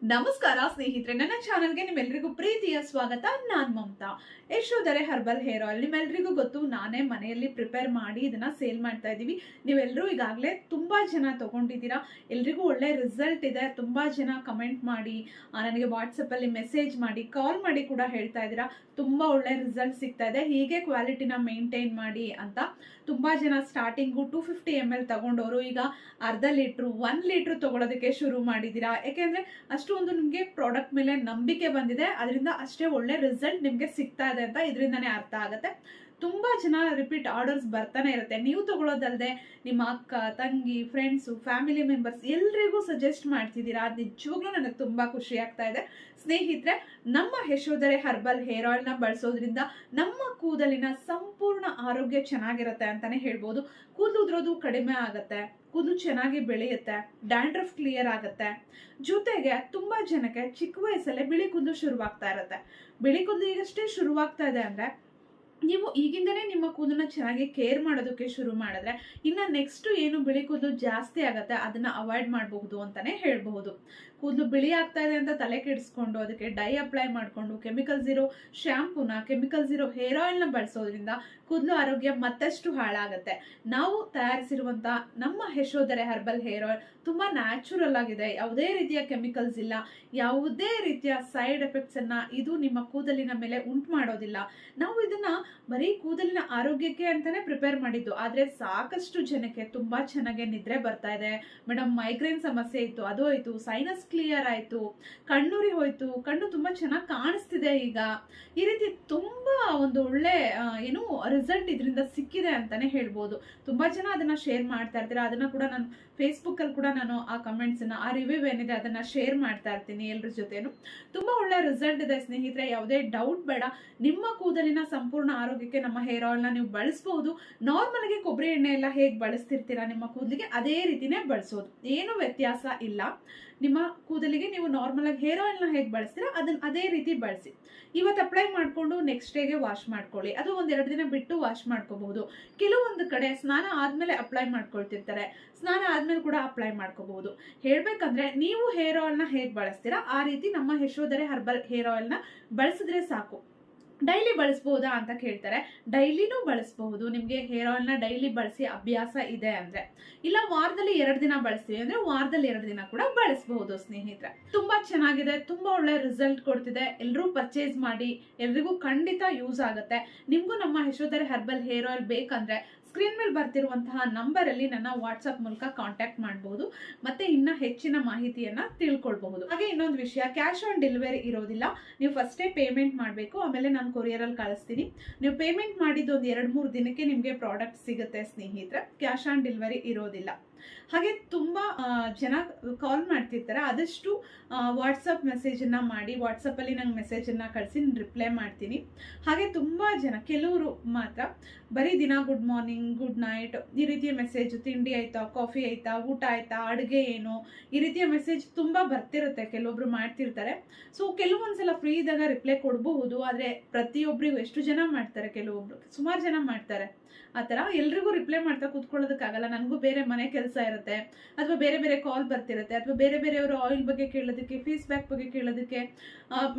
ನಮಸ್ಕಾರ ಸ್ನೇಹಿತರೆ, ನನ್ನ ಚಾನೆಲ್ಗೆ ನಿಮ್ಮೆಲ್ಲರಿಗೂ ಪ್ರೀತಿಯ ಸ್ವಾಗತ. ನಾನ್ Mamata. Yashodhare herbal hair oil ನಿಮ್ಮೆಲ್ಲರಿಗೂ ಗೊತ್ತು. ನಾನೇ ಮನೆಯಲ್ಲಿ ಪ್ರಿಪೇರ್ ಮಾಡಿ ಇದನ್ನ ಸೇಲ್ ಮಾಡ್ತಾ ಇದೀವಿ. ನೀವೆಲ್ಲರೂ ಈಗಾಗಲೇ ತುಂಬಾ ಜನ ತಗೊಂಡಿದ್ದೀರಾ. ಎಲ್ರಿಗೂ ಒಳ್ಳೆ ರಿಸಲ್ಟ್ ಇದೆ. ತುಂಬಾ ಜನ ಕಮೆಂಟ್ ಮಾಡಿ, ನನಗೆ ವಾಟ್ಸಪ್ ಅಲ್ಲಿ ಮೆಸೇಜ್ ಮಾಡಿ, ಕಾಲ್ ಮಾಡಿ ಕೂಡ ಹೇಳ್ತಾ ಇದ್ದೀರಾ ತುಂಬಾ ಒಳ್ಳೆ ರಿಸಲ್ಟ್ ಸಿಗ್ತಾ ಇದೆ, ಹೀಗೆ ಕ್ವಾಲಿಟಿನ ಮೇಂಟೈನ್ ಮಾಡಿ ಅಂತ. ತುಂಬಾ ಜನ ಸ್ಟಾರ್ಟಿಂಗು 250 ml ತಗೊಂಡವರು ಈಗ ಅರ್ಧ ಲೀಟ್ರು 1 ಲೀಟ್ರ್ ತಗೊಳ್ಳೋದಕ್ಕೆ ಶುರು ಮಾಡಿದ್ದೀರಾ. ಯಾಕೆಂದ್ರೆ ಅಷ್ಟು ಒಂದು ನಿಮ್ಗೆ ಪ್ರಾಡಕ್ಟ್ ಮೇಲೆ ನಂಬಿಕೆ ಬಂದಿದೆ, ಅದರಿಂದ ಅಷ್ಟೇ ಒಳ್ಳೆ ರಿಸಲ್ಟ್ ನಿಮ್ಗೆ ಸಿಗ್ತಾ ಇದೆ ಅಂತ ಇದರಿಂದಾನೇ ಅರ್ಥ ಆಗುತ್ತೆ. ತುಂಬಾ ಜನ ರಿಪೀಟ್ ಆರ್ಡರ್ಸ್ ಬರ್ತಾನೆ ಇರುತ್ತೆ. ನೀವು ತಗೊಳ್ಳೋದಲ್ಲದೆ ನಿಮ್ಮ ಅಕ್ಕ, ತಂಗಿ, ಫ್ರೆಂಡ್ಸು, ಫ್ಯಾಮಿಲಿ ಮೆಂಬರ್ಸ್ ಎಲ್ರಿಗೂ ಸಜೆಸ್ಟ್ ಮಾಡ್ತಿದ್ದೀರಾ. ಅದು ನಿಜವಾಗ್ಲೂ ನನಗೆ ತುಂಬಾ ಖುಷಿ ಆಗ್ತಾ ಇದೆ. ಸ್ನೇಹಿತರೆ, ನಮ್ಮ ಯಶೋಧರೆ ಹರ್ಬಲ್ ಹೇರ್ ಆಯಿಲ್ ನ ಬಳಸೋದ್ರಿಂದ ನಮ್ಮ ಕೂದಲಿನ ಸಂಪೂರ್ಣ ಆರೋಗ್ಯ ಚೆನ್ನಾಗಿರುತ್ತೆ ಅಂತಾನೆ ಹೇಳ್ಬೋದು. ಕೂದಲು ಉದ್ರೋದು ಕಡಿಮೆ ಆಗುತ್ತೆ, ಕೂದಲು ಚೆನ್ನಾಗಿ ಬೆಳೆಯುತ್ತೆ, ಡ್ಯಾಂಡ್ರಫ್ ಕ್ಲಿಯರ್ ಆಗುತ್ತೆ. ಜೊತೆಗೆ ತುಂಬಾ ಜನಕ್ಕೆ ಚಿಕ್ಕ ವಯಸ್ಸಲ್ಲೇ ಬಿಳಿ ಕೂದಲು ಶುರುವಾಗ್ತಾ ಇರುತ್ತೆ. ಬಿಳಿ ಕೂದಲು ಈಗಷ್ಟೇ ಶುರುವಾಗ್ತಾ ಇದೆ ಅಂದ್ರೆ ನೀವು ಈಗಿಂದನೇ ನಿಮ್ಮ ಕೂದಲನ್ನ ಚೆನ್ನಾಗಿ ಕೇರ್ ಮಾಡೋದಕ್ಕೆ ಶುರು ಮಾಡಿದ್ರೆ ಇನ್ನ ನೆಕ್ಸ್ಟ್ ಏನು ಬಿಳಿ ಕೂದಲು ಜಾಸ್ತಿ ಆಗತ್ತೆ ಅದನ್ನ ಅವಾಯ್ಡ್ ಮಾಡಬಹುದು ಅಂತಾನೆ ಹೇಳ್ಬಹುದು. ಕೂದಲು ಬಿಳಿ ಆಗ್ತಾ ಇದೆ ಅಂತ ತಲೆ ಕೆಡಿಸ್ಕೊಂಡು ಅದಕ್ಕೆ ಡೈ ಅಪ್ಲೈ ಮಾಡ್ಕೊಂಡು ಕೆಮಿಕಲ್ಸ್ ಇರೋ ಶಾಂಪೂನ, ಕೆಮಿಕಲ್ಸ್ ಇರೋ ಹೇರ್ ಆಯಿಲ್ ನ ಬಳಸೋದ್ರಿಂದ ಕೂದಲು ಆರೋಗ್ಯ ಮತ್ತಷ್ಟು ಹಾಳಾಗತ್ತೆ. ನಾವು ತಯಾರಿಸಿರುವಂತ ನಮ್ಮ ಯಶೋಧರೆ ಹರ್ಬಲ್ ಹೇರ್ ಆಯಿಲ್ ತುಂಬಾ ನ್ಯಾಚುರಲ್ ಆಗಿದೆ. ಯಾವುದೇ ರೀತಿಯ ಕೆಮಿಕಲ್ಸ್ ಇಲ್ಲ, ಯಾವುದೇ ರೀತಿಯ ಸೈಡ್ ಎಫೆಕ್ಟ್ಸ್ ಅನ್ನ ಇದು ನಿಮ್ಮ ಕೂದಲಿನ ಮೇಲೆ ಉಂಟು ಮಾಡೋದಿಲ್ಲ. ನಾವು ಇದನ್ನ ಬರೀ ಕೂದಲಿನ ಆರೋಗ್ಯಕ್ಕೆ ಅಂತಾನೆ ಪ್ರಿಪೇರ್ ಮಾಡಿದ್ದು. ಆದ್ರೆ ಸಾಕಷ್ಟು ಜನಕ್ಕೆ ತುಂಬಾ ಚೆನ್ನಾಗಿ ನಿದ್ರೆ ಬರ್ತಾ ಇದೆ. ಮೇಡಮ್, ಮೈಗ್ರೇನ್ ಸಮಸ್ಯೆ ಇತ್ತು, ಅದು ಹೋಯ್ತು, ಸೈನಸ್ ಕ್ಲಿಯರ್ ಆಯ್ತು, ಕಣ್ಣುರಿ ಹೋಯ್ತು, ಕಣ್ಣು ತುಂಬಾ ಚೆನ್ನಾಗಿ ಕಾಣಿಸ್ತಿದೆ ಈಗ. ಈ ರೀತಿ ತುಂಬಾ ಒಂದು ಒಳ್ಳೆ ಏನು ರಿಸಲ್ಟ್ ಇದರಿಂದ ಸಿಕ್ಕಿದೆ ಅಂತಾನೆ ಹೇಳ್ಬೋದು. ತುಂಬಾ ಜನ ಅದನ್ನ ಶೇರ್ ಮಾಡ್ತಾ ಇರ್ತೀರಾ. ಅದನ್ನ ಕೂಡ ನಾನು ಫೇಸ್ಬುಕ್ ಅಲ್ಲಿ ಕೂಡ ನಾನು ಆ ಕಮೆಂಟ್ಸ್ ಅನ್ನ, ಆ ರಿವ್ಯೂ ಏನಿದೆ ಅದನ್ನ ಶೇರ್ ಮಾಡ್ತಾ ಇರ್ತೀನಿ ಎಲ್ಲರ ಜೊತೆನು. ತುಂಬಾ ಒಳ್ಳೆ ರಿಸಲ್ಟ್ ಇದೆ ಸ್ನೇಹಿತರೆ, ಯಾವುದೇ ಡೌಟ್ ಬೇಡ. ನಿಮ್ಮ ಕೂದಲಿನ ಸಂಪೂರ್ಣ ಆರೋಗ್ಯಕ್ಕೆ ನಮ್ಮ ಹೇರ್ ಆಯಿಲ್ ನ ನೀವು ಬಳಸಬಹುದು. ನಾರ್ಮಲ್ ಆಗಿ ಕೊಬ್ಬರಿ ಎಣ್ಣೆ ಎಲ್ಲ ಹೇಗೆ ಬಳಸ್ತಿರ್ತೀರಾ ನಿಮ್ಮ ಕೂದಲಿಗೆ, ಅದೇ ರೀತಿನೇ ಬಳಸೋದು, ಏನು ವ್ಯತ್ಯಾಸ ಇಲ್ಲ. ನಿಮ್ಮ ಕೂದಲಿಗೆ ನೀವು ನಾರ್ಮಲ್ ಆಗಿ ಹೇರ್ ಆಯಿಲ್ ನ ಹೇಗೆ ಬಳಸ್ತೀರಾ ಅದನ್ನ ಅದೇ ರೀತಿ ಬಳಸಿ. ಇವತ್ತು ಅಪ್ಲೈ ಮಾಡ್ಕೊಂಡು ನೆಕ್ಸ್ಟ್ ಡೇಗೆ ವಾಶ್ ಮಾಡ್ಕೊಳ್ಳಿ. ಅದು ಒಂದೆರಡು ದಿನ ಬಿಟ್ಟು ವಾಶ್ ಮಾಡ್ಕೋಬಹುದು. ಕೆಲವೊಂದು ಕಡೆ ಸ್ನಾನ ಆದ್ಮೇಲೆ ಅಪ್ಲೈ ಮಾಡ್ಕೊಳ್ತಿರ್ತಾರೆ, ಸ್ನಾನ ಆದ್ಮೇಲೆ ಕೂಡ ಅಪ್ಲೈ ಮಾಡ್ಕೋಬಹುದು. ಹೇಳ್ಬೇಕಂದ್ರೆ ನೀವು ಹೇರ್ ಆಯಿಲ್ ನ ಹೇಗೆ ಬಳಸ್ತೀರಾ ಆ ರೀತಿ ನಮ್ಮ ಯಶೋಧರೆ ಹರ್ಬಲ್ ಹೇರ್ ಆಯಿಲ್ ನ ಬಳಸಿದ್ರೆ ಸಾಕು. ಡೈಲಿ ಬಳಸಬಹುದಾ ಅಂತ ಕೇಳ್ತಾರೆ. ಡೈಲಿನೂ ಬಳಸಬಹುದು. ನಿಮ್ಗೆ ಹೇರ್ ಆಯಿಲ್ ನ ಡೈಲಿ ಬಳಸಿ ಅಭ್ಯಾಸ ಇದೆ ಅಂದ್ರೆ, ಇಲ್ಲ ವಾರದಲ್ಲಿ 2 ದಿನ ಬಳಸ್ತೀವಿ ಅಂದ್ರೆ ವಾರದಲ್ಲಿ 2 ದಿನ ಕೂಡ ಬಳಸಬಹುದು. ಸ್ನೇಹಿತರೆ, ತುಂಬಾ ಚೆನ್ನಾಗಿದೆ, ತುಂಬಾ ಒಳ್ಳೆ ರಿಸಲ್ಟ್ ಕೊಡ್ತಿದೆ. ಎಲ್ಲರೂ ಪರ್ಚೇಸ್ ಮಾಡಿ, ಎಲ್ರಿಗೂ ಖಂಡಿತ ಯೂಸ್ ಆಗುತ್ತೆ. ನಿಮ್ಗೂ ನಮ್ಮ ಯಶೋಧರೆ ಹರ್ಬಲ್ ಹೇರ್ ಆಯಿಲ್ ಬೇಕಂದ್ರೆ ಸ್ಕ್ರೀನ್ ಮೇಲೆ ಬರ್ತಿರುವಂತಹ ನಂಬರ್ ಅಲ್ಲಿ ನನ್ನ ವಾಟ್ಸ್ಆಪ್ ಮೂಲಕ ಕಾಂಟ್ಯಾಕ್ಟ್ ಮಾಡಬಹುದು, ಮತ್ತೆ ಇನ್ನ ಹೆಚ್ಚಿನ ಮಾಹಿತಿಯನ್ನ ತಿಳ್ಕೊಳ್ಬಹುದು. ಹಾಗೆ ಇನ್ನೊಂದು ವಿಷಯ, ಕ್ಯಾಶ್ ಆನ್ ಡೆಲಿವರಿ ಇರೋದಿಲ್ಲ. ನೀವು ಫಸ್ಟೇ ಪೇಮೆಂಟ್ ಮಾಡಬೇಕು, ಆಮೇಲೆ ನಾನು ಕೊರಿಯರ್ ಅಲ್ಲಿ ಕಳಿಸ್ತೀನಿ. ನೀವು ಪೇಮೆಂಟ್ ಮಾಡಿದ್ದು ಒಂದು 2-3 ದಿನಕ್ಕೆ ನಿಮ್ಗೆ ಪ್ರಾಡಕ್ಟ್ ಸಿಗುತ್ತೆ ಸ್ನೇಹಿತರೆ. ಕ್ಯಾಶ್ ಆನ್ ಡೆಲಿವರಿ ಇರೋದಿಲ್ಲ. ಹಾಗೆ ತುಂಬಾ ಜನ ಕಾಲ್ ಮಾಡ್ತಿರ್ತಾರೆ. ಆದಷ್ಟು ವಾಟ್ಸಪ್ ಮೆಸೇಜ್ ಅನ್ನ ಮಾಡಿ, ವಾಟ್ಸಪ್ ಅಲ್ಲಿ ನಂಗೆ ಮೆಸೇಜ್ ಅನ್ನ ಕಳಿಸಿ, ರಿಪ್ಲೈ ಮಾಡ್ತೀನಿ. ಹಾಗೆ ತುಂಬಾ ಜನ, ಕೆಲವರು ಮಾತ್ರ ಬರೀ ದಿನ ಗುಡ್ ಮಾರ್ನಿಂಗ್, ಗುಡ್ ನೈಟ್ ಈ ರೀತಿಯ ಮೆಸೇಜ್, ತಿಂಡಿ ಆಯ್ತಾ, ಕಾಫಿ ಆಯ್ತಾ, ಊಟ ಆಯ್ತಾ, ಅಡುಗೆ ಏನು, ಈ ರೀತಿಯ ಮೆಸೇಜ್ ತುಂಬಾ ಬರ್ತಿರುತ್ತೆ. ಕೆಲವೊಬ್ರು ಮಾಡ್ತಿರ್ತಾರೆ. ಸೊ ಕೆಲವೊಂದ್ಸಲ ಫ್ರೀ ಇದ್ದಾಗ ರಿಪ್ಲೈ ಕೊಡಬಹುದು. ಆದ್ರೆ ಪ್ರತಿಯೊಬ್ಬರಿಗೂ ಎಷ್ಟು ಜನ ಮಾಡ್ತಾರೆ, ಕೆಲವೊಬ್ರು ಸುಮಾರು ಜನ ಮಾಡ್ತಾರೆ. ಆತರ ಎಲ್ರಿಗೂ ರಿಪ್ಲೈ ಮಾಡ್ತಾ ಕೂತ್ಕೊಳ್ಳೋದಕ್ಕಾಗಲ್ಲ. ನನಗೂ ಬೇರೆ ಮನೆ ಕೆಲಸ ಇರುತ್ತೆ, ಅಥವಾ ಬೇರೆ ಬೇರೆ ಕಾಲ್ ಬರ್ತಿರುತ್ತೆ, ಅಥವಾ ಬೇರೆ ಬೇರೆಯವರು ಆಯಿಲ್ ಬಗ್ಗೆ ಕೇಳೋದಕ್ಕೆ, ಫೇಸ್ ಪ್ಯಾಕ್ ಬಗ್ಗೆ ಕೇಳೋದಕ್ಕೆ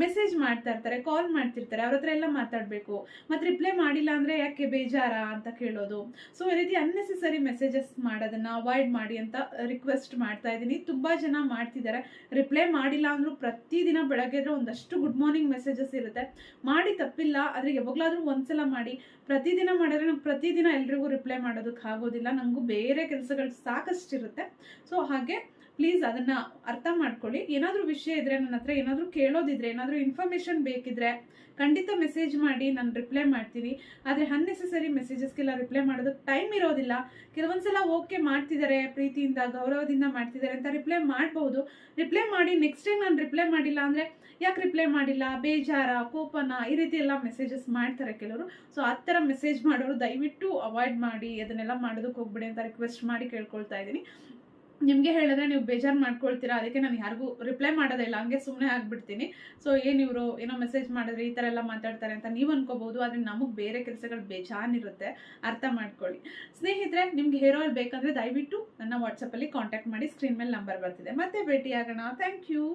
ಮೆಸೇಜ್ ಮಾಡ್ತಾ ಇರ್ತಾರೆ, ಕಾಲ್ ಮಾಡ್ತಿರ್ತಾರೆ. ಅವ್ರ ಹತ್ರ ಎಲ್ಲ ಮಾತಾಡ್ಬೇಕು. ಮತ್ತೆ ರಿಪ್ಲೈ ಮಾಡಿಲ್ಲ ಅಂದ್ರೆ ಯಾಕೆ ಬೇಜಾರ ಅಂತ ಕೇಳೋದು. ಸೊ ಈ ರೀತಿ ಅನ್ನೆಸೆಸರಿ ಮೆಸೇಜಸ್ ಮಾಡೋದನ್ನ ಅವಾಯ್ಡ್ ಮಾಡಿ ಅಂತ ರಿಕ್ವೆಸ್ಟ್ ಮಾಡ್ತಾ ಇದ್ದೀನಿ. ತುಂಬಾ ಜನ ಮಾಡ್ತಿದ್ದಾರೆ. ರಿಪ್ಲೈ ಮಾಡಿಲ್ಲ ಅಂದ್ರೂ ಪ್ರತಿದಿನ ಬೆಳಗ್ಗೆ ಒಂದಷ್ಟು ಗುಡ್ ಮಾರ್ನಿಂಗ್ ಮೆಸೇಜಸ್ ಇರುತ್ತೆ. ಮಾಡಿ ತಪ್ಪಿಲ್ಲ, ಆದ್ರೆ ಯಾವಾಗ್ಲಾದ್ರೂ ಒಂದ್ಸಲ ಮಾಡಿ. ಪ್ರತಿದಿನ ಮಾಡಿದ್ರೆ ನಂಗೆ ಪ್ರತಿದಿನ ಎಲ್ರಿಗೂ ರಿಪ್ಲೈ ಮಾಡೋದಕ್ಕೆ ಆಗೋದಿಲ್ಲ, ನಂಗೂ ಬೇರೆ ಕೆಲಸಗಳು ಸಾಕಷ್ಟು ಇರುತ್ತೆ. ಸೊ ಹಾಗೆ ಪ್ಲೀಸ್ ಅದನ್ನ ಅರ್ಥ ಮಾಡ್ಕೊಳ್ಳಿ. ಏನಾದ್ರೂ ವಿಷಯ ಇದ್ರೆ, ನನ್ನ ಹತ್ರ ಏನಾದ್ರೂ ಕೇಳೋದಿದ್ರೆ, ಏನಾದ್ರೂ ಇನ್ಫಾರ್ಮೇಶನ್ ಬೇಕಿದ್ರೆ ಖಂಡಿತ ಮೆಸೇಜ್ ಮಾಡಿ, ನಾನು ರಿಪ್ಲೈ ಮಾಡ್ತೀನಿ. ಆದ್ರೆ ಅನ್ನೆಸೆಸರಿ ಮೆಸೇಜಸ್ಗೆಲ್ಲ ರಿಪ್ಲೈ ಮಾಡೋದಕ್ಕೆ ಟೈಮ್ ಇರೋದಿಲ್ಲ. ಕೆಲವೊಂದ್ಸಲ ಓಕೆ ಮಾಡ್ತಿದ್ದಾರೆ, ಪ್ರೀತಿಯಿಂದ ಗೌರವದಿಂದ ಮಾಡ್ತಿದ್ದಾರೆ ಅಂತ ರಿಪ್ಲೈ ಮಾಡಬಹುದು. ರಿಪ್ಲೈ ಮಾಡಿ ನೆಕ್ಸ್ಟ್ ಟೈಮ್ ನಾನು ರಿಪ್ಲೈ ಮಾಡಿಲ್ಲ ಅಂದ್ರೆ ಯಾಕೆ ರಿಪ್ಲೈ ಮಾಡಿಲ್ಲ, ಬೇಜಾರ, ಕೋಪನ, ಈ ರೀತಿ ಎಲ್ಲ ಮೆಸೇಜಸ್ ಮಾಡ್ತಾರೆ ಕೆಲವರು. ಸೊ ಆ ಥರ ಮೆಸೇಜ್ ಮಾಡೋರು ದಯವಿಟ್ಟು ಅವಾಯ್ಡ್ ಮಾಡಿ, ಅದನ್ನೆಲ್ಲ ಮಾಡೋದಕ್ಕೆ ಹೋಗ್ಬಿಡಿ ಅಂತ ರಿಕ್ವೆಸ್ಟ್ ಮಾಡಿ ಕೇಳ್ಕೊಳ್ತಾ ಇದ್ದೀನಿ. ನಿಮಗೆ ಹೇಳಿದ್ರೆ ನೀವು ಬೇಜಾರು ಮಾಡ್ಕೊಳ್ತೀರಾ, ಅದಕ್ಕೆ ನಾನು ಯಾರಿಗೂ ರಿಪ್ಲೈ ಮಾಡೋದಿಲ್ಲ, ಹಂಗೆ ಸುಮ್ಮನೆ ಆಗ್ಬಿಡ್ತೀನಿ. ಸೊ ಇವರು ಏನೋ ಮೆಸೇಜ್ ಮಾಡಿದ್ರೆ ಈ ಥರ ಎಲ್ಲ ಮಾತಾಡ್ತಾರೆ ಅಂತ ನೀವು ಅನ್ಕೋಬಹುದು. ಆದರೆ ನಮಗೆ ಬೇರೆ ಕೆಲಸಗಳು ಬೇಜಾನಿರುತ್ತೆ, ಅರ್ಥ ಮಾಡ್ಕೊಳ್ಳಿ. ಸ್ನೇಹಿತರೆ, ನಿಮ್ಗೆ ಹೇರ್ ಆಯಿಲ್ ಬೇಕಂದ್ರೆ ದಯವಿಟ್ಟು ನನ್ನ ವಾಟ್ಸಪ್ಪಲ್ಲಿ ಕಾಂಟ್ಯಾಕ್ಟ್ ಮಾಡಿ. ಸ್ಕ್ರೀನ್ ಮೇಲೆ ನಂಬರ್ ಬರ್ತಿದೆ. ಮತ್ತೆ ಭೇಟಿ ಆಗೋಣ. Thank you.